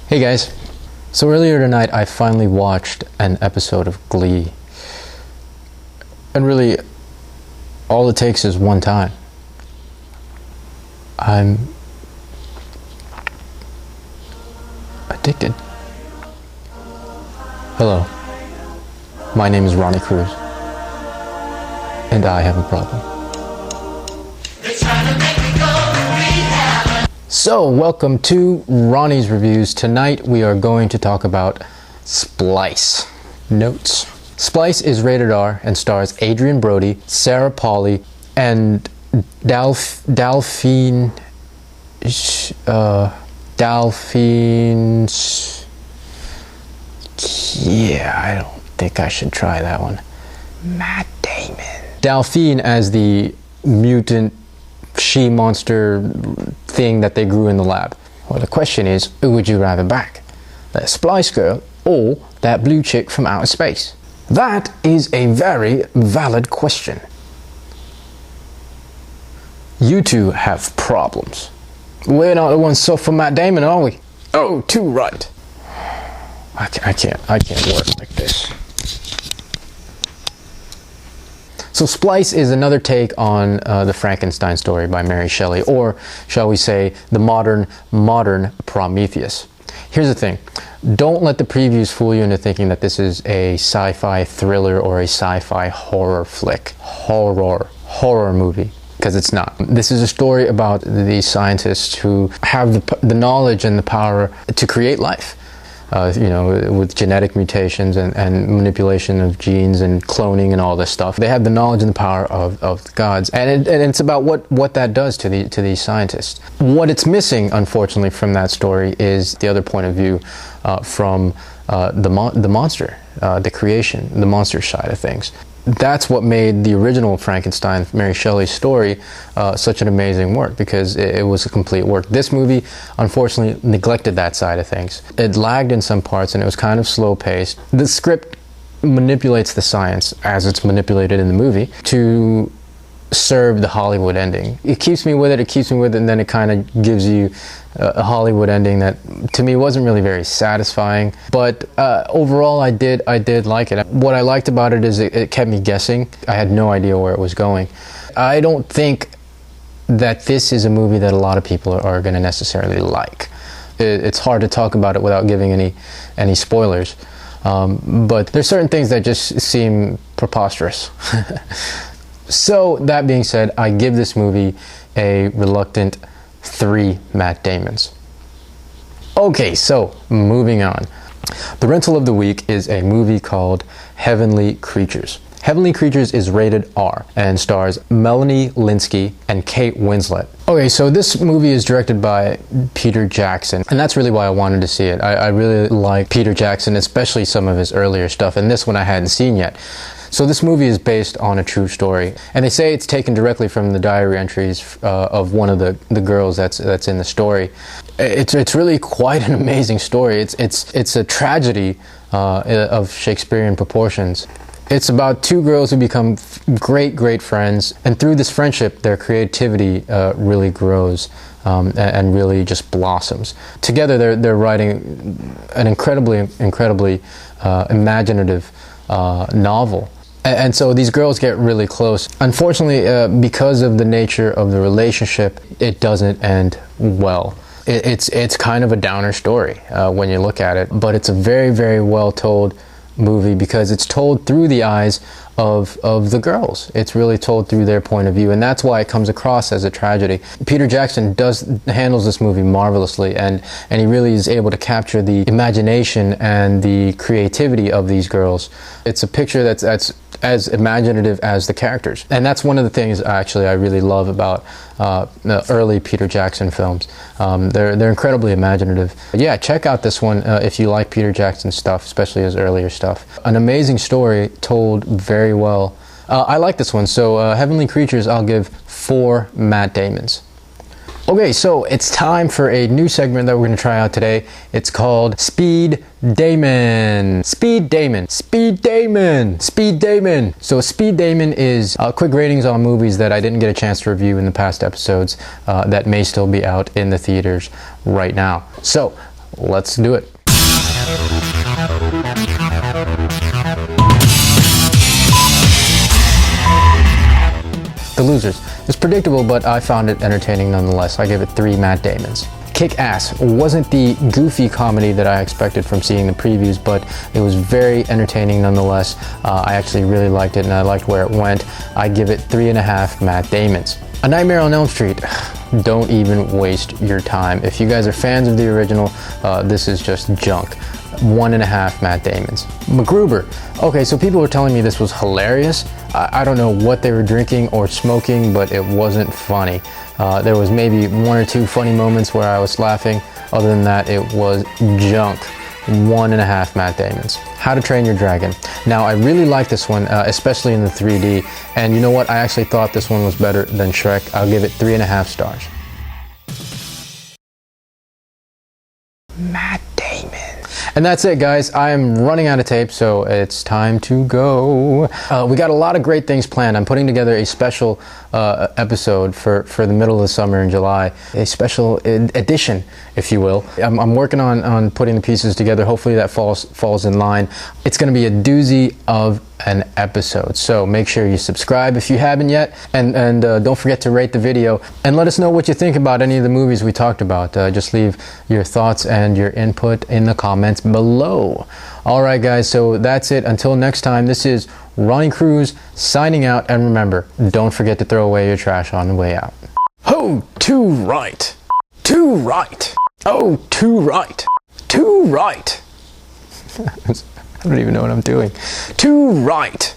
Hey guys, so earlier tonight I finally watched an episode of Glee, and really all it takes is one time. I'm addicted. Hello, my name is Ronnie Cruz, and I have a problem. So, welcome to Ronnie's Reviews. Tonight we are going to talk about Splice. Notes. Splice is rated R and stars Adrian Brody, Sarah Polley, and Delphine. Yeah, I don't think I should try that one. Matt Damon. Delphine as the mutant she-monster thing that they grew in the lab. Well, the question is, who would you rather back? That Splice girl or that blue chick from outer space? That is a very valid question. You two have problems. We're not the ones suffering Matt Damon, are we? Oh, too right. I can't work like this. So Splice is another take on the Frankenstein story by Mary Shelley, or shall we say, the modern Prometheus. Here's the thing. Don't let the previews fool you into thinking that this is a sci-fi thriller or a sci-fi horror flick. Horror movie. Because it's not. This is a story about these scientists who have the knowledge and the power to create life. With genetic mutations and manipulation of genes and cloning and all this stuff. They have the knowledge and the power of the gods. And it's about what that does to these scientists. What it's missing, unfortunately, from that story is the other point of view from the monster, the creation, the monster side of things. That's what made the original Frankenstein, Mary Shelley's story, such an amazing work, because it was a complete work. This movie, unfortunately, neglected that side of things. It lagged in some parts, and it was kind of slow-paced. The script manipulates the science, as it's manipulated in the movie, to serve the Hollywood ending. It keeps me with it, and then it kind of gives you a Hollywood ending that, to me, wasn't really very satisfying. But overall, I did like it. What I liked about it is it kept me guessing. I had no idea where it was going. I don't think that this is a movie that a lot of people are going to necessarily like. It's hard to talk about it without giving any spoilers. But there's certain things that just seem preposterous. So, that being said, I give this movie a reluctant 3 Matt Damons. Okay, so moving on. The rental of the week is a movie called Heavenly Creatures. Heavenly Creatures is rated R and stars Melanie Lynskey and Kate Winslet. Okay, so this movie is directed by Peter Jackson, and that's really why I wanted to see it. I really like Peter Jackson, especially some of his earlier stuff, and this one I hadn't seen yet. So this movie is based on a true story, and they say it's taken directly from the diary entries of one of the girls that's in the story. It's really quite an amazing story. It's a tragedy of Shakespearean proportions. It's about 2 girls who become great friends, and through this friendship, their creativity really grows and really just blossoms. Together, they're writing an incredibly imaginative novel. And so these girls get really close. Unfortunately, because of the nature of the relationship, it doesn't end well. It's kind of a downer story when you look at it, but it's a very well told movie because it's told through the eyes of the girls. It's really told through their point of view, and that's why it comes across as a tragedy. Peter Jackson handles this movie marvelously, and he really is able to capture the imagination and the creativity of these girls. It's a picture that's as imaginative as the characters, and that's one of the things actually I really love about the early Peter Jackson films. They're incredibly imaginative. Yeah, check out this one if you like Peter Jackson stuff, especially his earlier stuff. An amazing story told very well. I like this one, so Heavenly Creatures I'll give 4 Matt Damons. Okay, so it's time for a new segment that we're going to try out today. It's called Speed Damon. Speed Damon. Speed Damon. Speed Damon. So Speed Damon is quick ratings on movies that I didn't get a chance to review in the past episodes that may still be out in the theaters right now. So let's do it. The Losers. It's predictable, but I found it entertaining nonetheless. I give it 3 Matt Damons. Kick-Ass wasn't the goofy comedy that I expected from seeing the previews, but it was very entertaining nonetheless. I actually really liked it, and I liked where it went. I give it 3.5 Matt Damons. A Nightmare on Elm Street. Don't even waste your time. If you guys are fans of the original, this is just junk. 1.5 Matt Damons. MacGruber. Okay, so people were telling me this was hilarious. I don't know what they were drinking or smoking, but it wasn't funny. There was maybe 1 or 2 funny moments where I was laughing. Other than that, it was junk. 1.5 Matt Damons. How to Train Your Dragon. Now, I really like this one, especially in the 3D. And you know what? I actually thought this one was better than Shrek. I'll give it 3.5 stars. Matt Damon. And that's it, guys. I am running out of tape, so it's time to go. We got a lot of great things planned. I'm putting together a special episode for the middle of the summer in July, a special edition, if you will. I'm working on putting the pieces together. Hopefully that falls in line. It's going to be a doozy of an episode, so make sure you subscribe if you haven't yet, and don't forget to rate the video and let us know what you think about any of the movies we talked about. Just leave your thoughts and your input in the comments below. All right, guys, so that's it. Until next time, this is Ronnie Cruz signing out, and remember, don't forget to throw away your trash on the way out. Oh, to right, to right, oh, to right, to right. I don't even know what I'm doing. To right.